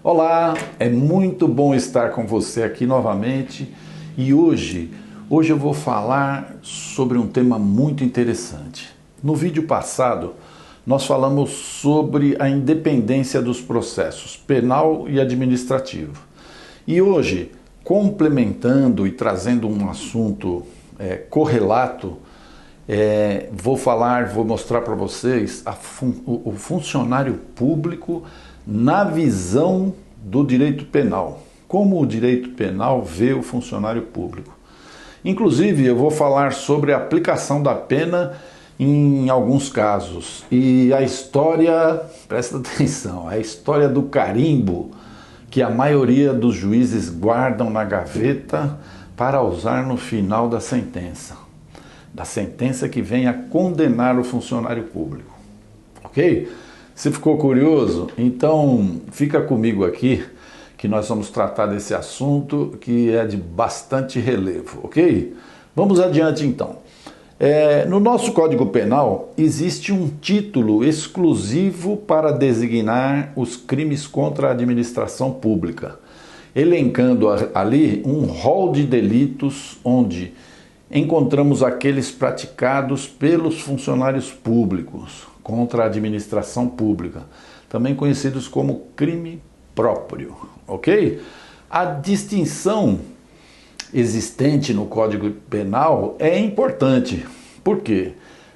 Olá, é muito bom estar com você aqui novamente e hoje eu vou falar sobre um tema muito interessante. No vídeo passado, nós falamos sobre a independência dos processos penal e administrativo. E hoje, complementando e trazendo um assunto correlato, vou mostrar para vocês o funcionário público na visão do direito penal. Como o direito penal vê o funcionário público. Inclusive, eu vou falar sobre a aplicação da pena em alguns casos. E a história, presta atenção, a história do carimbo que a maioria dos juízes guardam na gaveta para usar no final da sentença. Da sentença que vem a condenar o funcionário público. Ok? Se ficou curioso, então fica comigo aqui que nós vamos tratar desse assunto que é de bastante relevo, ok? Vamos adiante então. No nosso Código Penal existe um título exclusivo para designar os crimes contra a administração pública, elencando ali um rol de delitos onde encontramos aqueles praticados pelos funcionários públicos contra a administração pública, também conhecidos como crime próprio, ok? A distinção existente no Código Penal é importante. Por quê?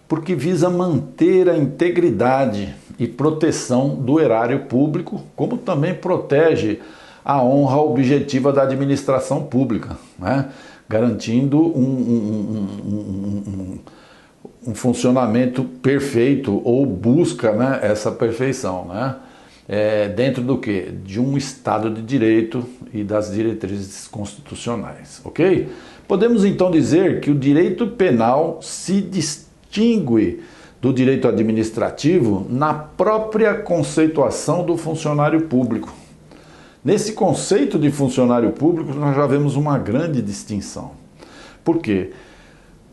Porque visa manter a integridade e proteção do erário público, como também protege a honra objetiva da administração pública, né? Garantindo um funcionamento perfeito ou busca, né, essa perfeição, né? Dentro do quê? De um Estado de Direito e das diretrizes constitucionais, ok? Podemos então dizer que o direito penal se distingue do direito administrativo na própria conceituação do funcionário público. Nesse conceito de funcionário público, nós já vemos uma grande distinção. Por quê?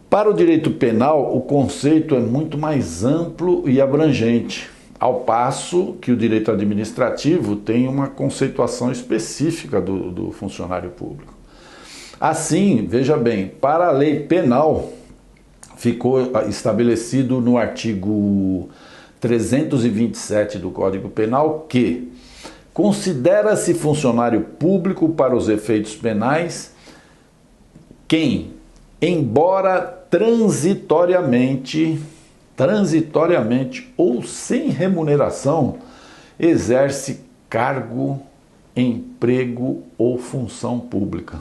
Para o direito penal, o conceito é muito mais amplo e abrangente, ao passo que o direito administrativo tem uma conceituação específica do funcionário público. Assim, veja bem, para a lei penal, ficou estabelecido no artigo 327 do Código Penal que considera-se funcionário público para os efeitos penais quem, embora transitoriamente ou sem remuneração, exerce cargo, emprego ou função pública.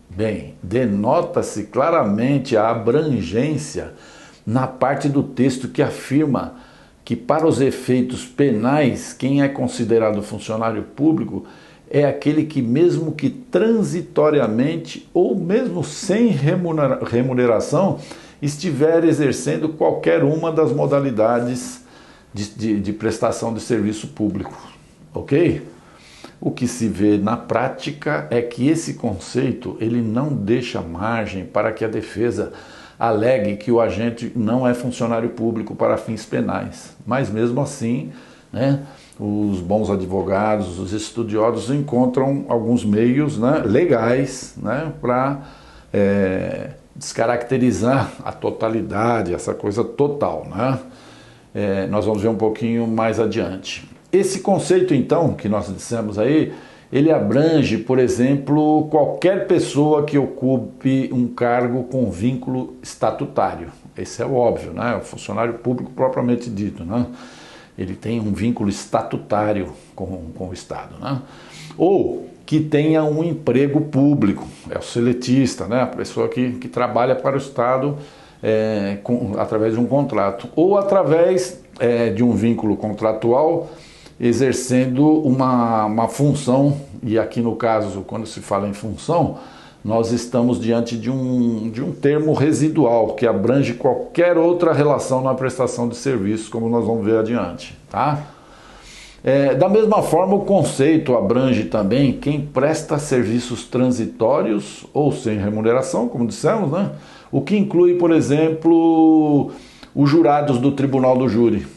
Bem, denota-se claramente a abrangência na parte do texto que afirma que para os efeitos penais, quem é considerado funcionário público é aquele que mesmo que transitoriamente ou mesmo sem remuneração estiver exercendo qualquer uma das modalidades de prestação de serviço público, ok? O que se vê na prática é que esse conceito ele não deixa margem para que a defesa alegue que o agente não é funcionário público para fins penais, mas mesmo assim, né, os bons advogados, os estudiosos encontram alguns meios, né, legais, né, para descaracterizar a totalidade, essa coisa total, né? Nós vamos ver um pouquinho mais adiante. Esse conceito, então, que nós dissemos aí, ele abrange, por exemplo, qualquer pessoa que ocupe um cargo com vínculo estatutário. Esse é o óbvio, né? O funcionário público propriamente dito, né? Ele tem um vínculo estatutário com o Estado, né? Ou que tenha um emprego público, é o seletista, né? A pessoa que trabalha para o Estado através de um contrato, ou através de um vínculo contratual, exercendo uma função, e aqui no caso, quando se fala em função, nós estamos diante de um termo residual, que abrange qualquer outra relação na prestação de serviço, como nós vamos ver adiante, tá? Da mesma forma, o conceito abrange também quem presta serviços transitórios ou sem remuneração, como dissemos, né? O que inclui, por exemplo, os jurados do tribunal do júri,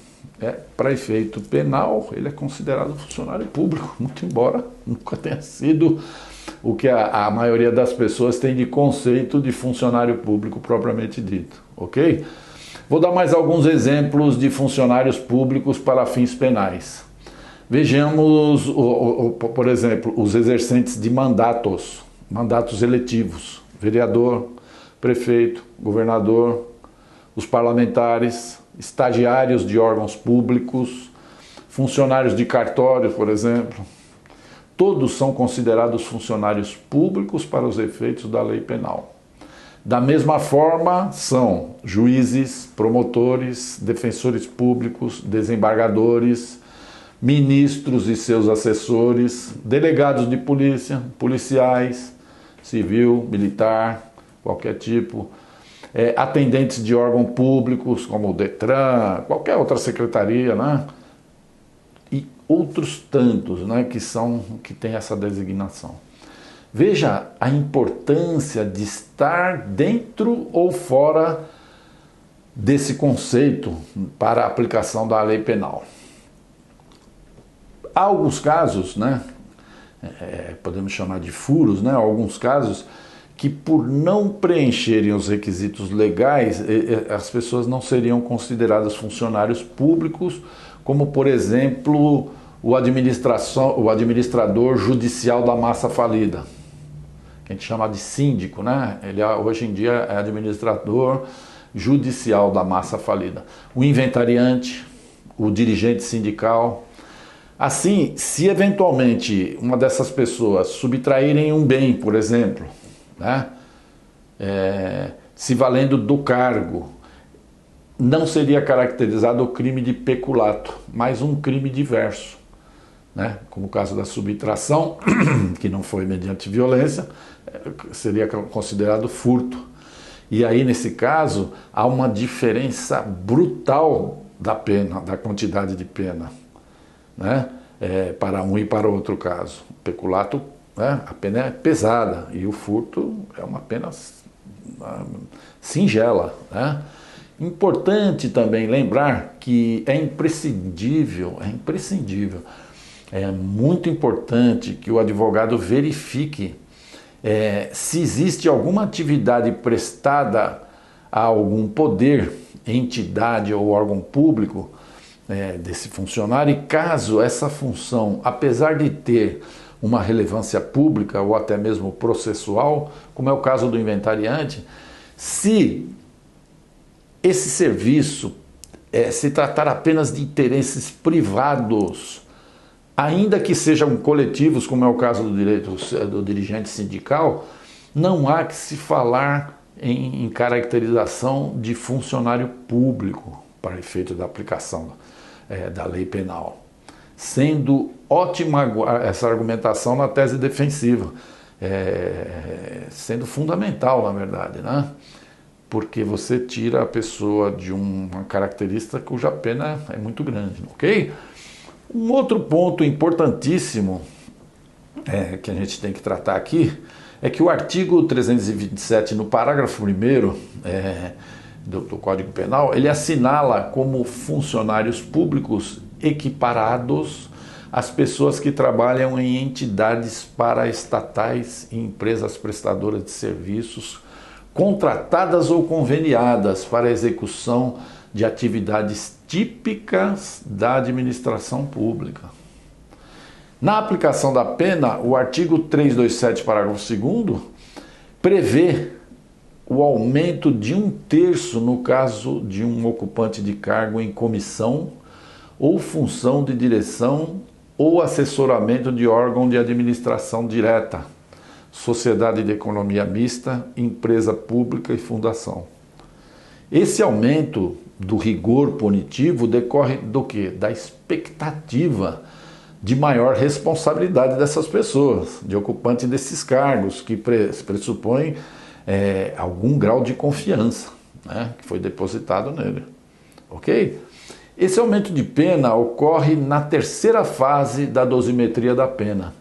para efeito penal, ele é considerado funcionário público, muito embora nunca tenha sido o que a maioria das pessoas tem de conceito de funcionário público propriamente dito, ok? Vou dar mais alguns exemplos de funcionários públicos para fins penais. Vejamos, por exemplo, os exercentes de mandatos eletivos, vereador, prefeito, governador, os parlamentares, estagiários de órgãos públicos, funcionários de cartório, por exemplo. Todos são considerados funcionários públicos para os efeitos da lei penal. Da mesma forma, são juízes, promotores, defensores públicos, desembargadores, ministros e seus assessores, delegados de polícia, policiais, civil, militar, qualquer tipo, atendentes de órgãos públicos, como o Detran, qualquer outra secretaria, né? E outros tantos, né, que tem essa designação. Veja a importância de estar dentro ou fora desse conceito para a aplicação da lei penal. Há alguns casos, né, podemos chamar de furos, né, alguns casos que por não preencherem os requisitos legais, as pessoas não seriam consideradas funcionários públicos, como por exemplo o administrador judicial da massa falida, que a gente chama de síndico, né? Ele hoje em dia é administrador judicial da massa falida. O inventariante, o dirigente sindical. Assim, se eventualmente uma dessas pessoas subtraírem um bem, por exemplo, né? Se valendo do cargo, não seria caracterizado o crime de peculato, mas um crime diverso, né? Como o caso da subtração, que não foi mediante violência, seria considerado furto. E aí, nesse caso, há uma diferença brutal da pena, da quantidade de pena, né? Para um e para outro caso. O peculato, né, a pena é pesada e o furto é uma pena singela, né? Importante também lembrar que é imprescindível, é muito importante que o advogado verifique se existe alguma atividade prestada a algum poder, entidade ou órgão público desse funcionário, e caso essa função, apesar de ter uma relevância pública ou até mesmo processual, como é o caso do inventariante, se esse serviço se tratar apenas de interesses privados, ainda que sejam coletivos, como é o caso do dirigente sindical, não há que se falar em caracterização de funcionário público para efeito da aplicação da lei penal. Sendo ótima essa argumentação na tese defensiva, sendo fundamental, na verdade, né? Porque você tira a pessoa de uma característica cuja pena é muito grande, ok? Um outro ponto importantíssimo que a gente tem que tratar aqui é que o artigo 327, no parágrafo 1º do Código Penal, ele assinala como funcionários públicos equiparados as pessoas que trabalham em entidades paraestatais e empresas prestadoras de serviços contratadas ou conveniadas para a execução de atividades típicas da administração pública. Na aplicação da pena, o artigo 327, parágrafo 2º, prevê o aumento de 1/3 no caso de um ocupante de cargo em comissão ou função de direção ou assessoramento de órgão de administração direta, sociedade de economia mista, empresa pública e fundação. Esse aumento do rigor punitivo decorre do quê? Da expectativa de maior responsabilidade dessas pessoas, de ocupante desses cargos, que pressupõem algum grau de confiança, né, que foi depositado nele. Ok? Esse aumento de pena ocorre na terceira fase da dosimetria da pena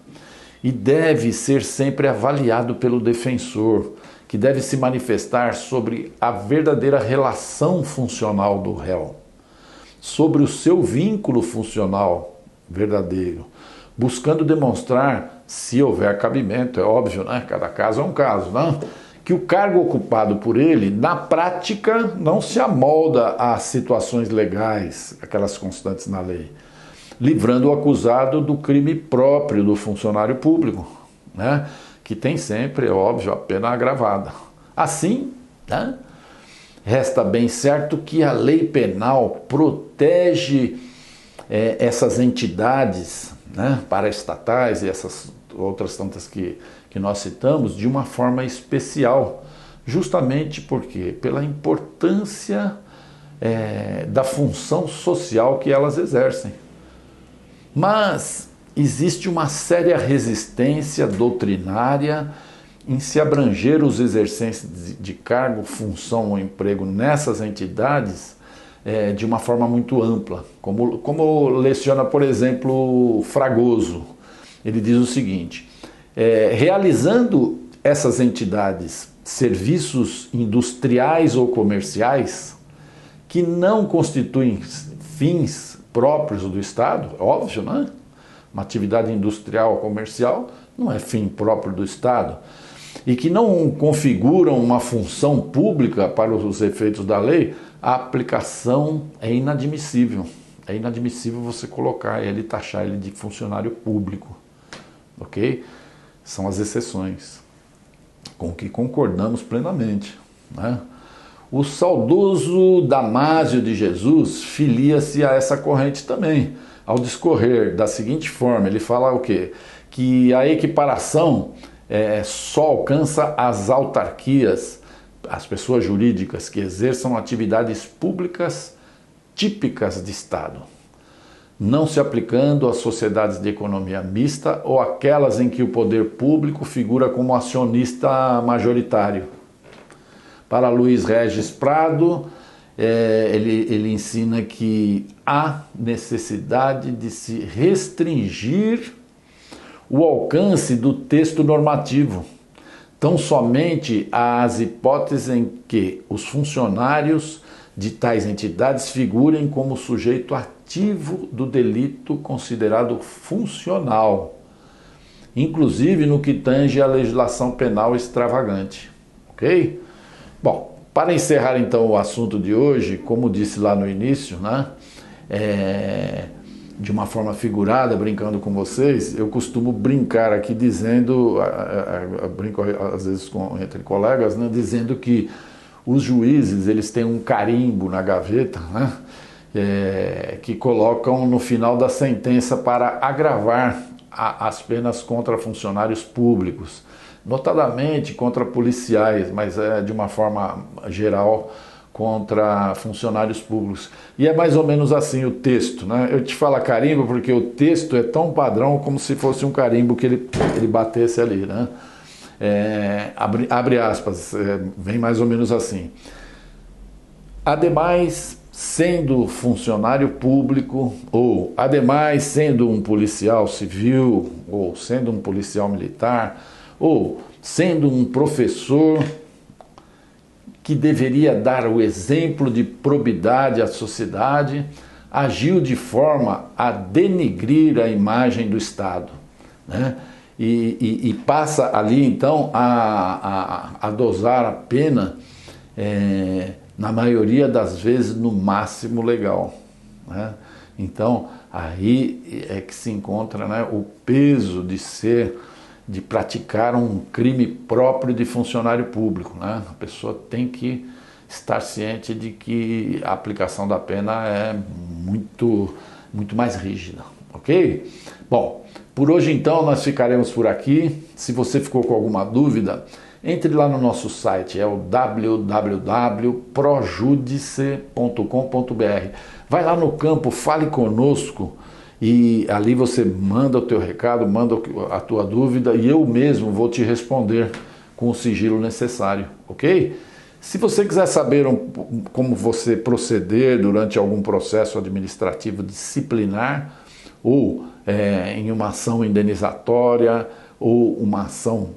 e deve ser sempre avaliado pelo defensor, que deve se manifestar sobre a verdadeira relação funcional do réu. sobre o seu vínculo funcional verdadeiro, buscando demonstrar, se houver cabimento, é óbvio, né? Cada caso é um caso, né? Que o cargo ocupado por ele, na prática, não se amolda às situações legais, aquelas constantes na lei, livrando o acusado do crime próprio do funcionário público, né? Que tem sempre, é óbvio, a pena agravada. Assim, né? Resta bem certo que a lei penal protege essas entidades, né, paraestatais e essas outras tantas que nós citamos de uma forma especial, justamente porque pela importância da função social que elas exercem. Mas existe uma séria resistência doutrinária em se abranger os exercentes de cargo, função ou emprego nessas entidades de uma forma muito ampla, como leciona, por exemplo, Fragoso. Ele diz o seguinte: realizando essas entidades serviços industriais ou comerciais que não constituem fins próprios do Estado, óbvio, né? Uma atividade industrial ou comercial não é fim próprio do Estado, e que não configuram uma função pública para os efeitos da lei, a aplicação é inadmissível. É inadmissível você colocar ele, taxar ele de funcionário público, ok? São as exceções, com que concordamos plenamente, né? O saudoso Damásio de Jesus filia-se a essa corrente também, ao discorrer da seguinte forma. Ele fala o quê? Que a equiparação só alcança as autarquias, as pessoas jurídicas que exerçam atividades públicas típicas de Estado, não se aplicando às sociedades de economia mista ou aquelas em que o poder público figura como acionista majoritário. Para Luiz Regis Prado, ele ensina que há necessidade de se restringir o alcance do texto normativo, tão somente às hipóteses em que os funcionários de tais entidades figurem como sujeito ativo do delito considerado funcional, inclusive no que tange à legislação penal extravagante. Ok? Bom, para encerrar então o assunto de hoje, como disse lá no início, né? De uma forma figurada, brincando com vocês, eu costumo brincar aqui dizendo, brinco às vezes entre colegas, né, dizendo que os juízes eles têm um carimbo na gaveta, né, que colocam no final da sentença para agravar as penas contra funcionários públicos, notadamente contra policiais, mas de uma forma geral contra funcionários públicos. E é mais ou menos assim o texto, né? Eu te falo carimbo porque o texto é tão padrão como se fosse um carimbo que ele batesse ali, né? Abre aspas, vem mais ou menos assim. Ademais, sendo funcionário público, ou ademais sendo um policial civil, ou sendo um policial militar, ou sendo um professor que deveria dar o exemplo de probidade à sociedade, agiu de forma a denigrir a imagem do Estado, né? E passa ali então a dosar a pena, na maioria das vezes no máximo legal, né? Então aí é que se encontra, né, o peso de praticar um crime próprio de funcionário público, né? A pessoa tem que estar ciente de que a aplicação da pena é muito mais rígida, ok? Bom, por hoje então nós ficaremos por aqui. Se você ficou com alguma dúvida, entre lá no nosso site, é o www.projudice.com.br. Vai lá no campo, fale conosco, e ali você manda o teu recado, manda a tua dúvida e eu mesmo vou te responder com o sigilo necessário, ok? Se você quiser saber como você proceder durante algum processo administrativo disciplinar ou em uma ação indenizatória ou uma ação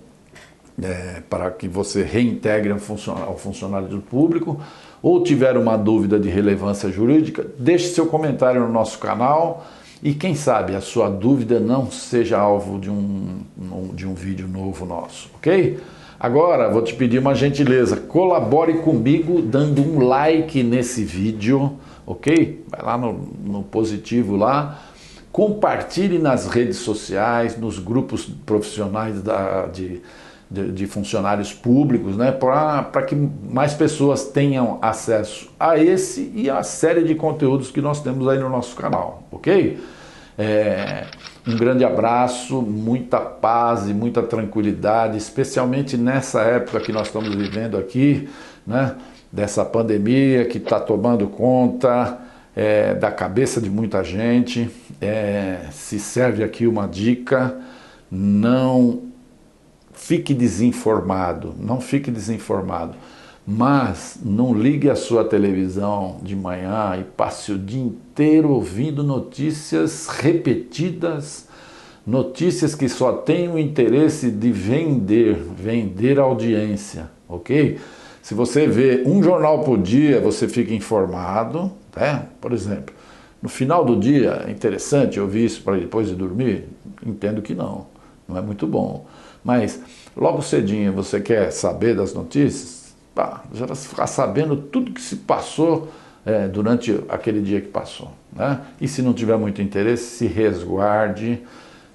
para que você reintegre ao funcionário do público, ou tiver uma dúvida de relevância jurídica, deixe seu comentário no nosso canal e quem sabe a sua dúvida não seja alvo de um vídeo novo nosso, ok? Agora vou te pedir uma gentileza, colabore comigo dando um like nesse vídeo, ok? Vai lá no positivo lá, compartilhe nas redes sociais, nos grupos profissionais de funcionários públicos, né, para que mais pessoas tenham acesso a esse e a série de conteúdos que nós temos aí no nosso canal, ok? Um grande abraço, muita paz e muita tranquilidade, especialmente nessa época que nós estamos vivendo aqui, né, dessa pandemia que está tomando conta da cabeça de muita gente. Se serve aqui uma dica: não fique desinformado, mas não ligue a sua televisão de manhã e passe o dia inteiro ouvindo notícias repetidas, notícias que só têm o interesse de vender audiência, ok? Se você vê um jornal por dia, você fica informado, né? Por exemplo, no final do dia, é interessante ouvir isso para depois de dormir? Entendo que não é muito bom. Mas logo cedinho você quer saber das notícias? Já vai ficar sabendo tudo que se passou durante aquele dia que passou, né? E se não tiver muito interesse, se resguarde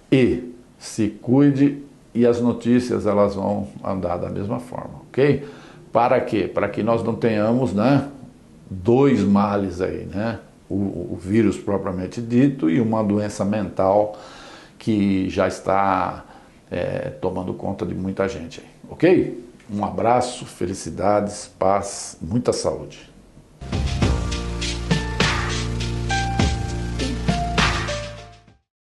e se cuide, e as notícias elas vão andar da mesma forma, ok? Para quê? Para que nós não tenhamos, né, dois males aí, né? O vírus propriamente dito e uma doença mental que já está tomando conta de muita gente aí, ok? Um abraço, felicidades, paz, muita saúde.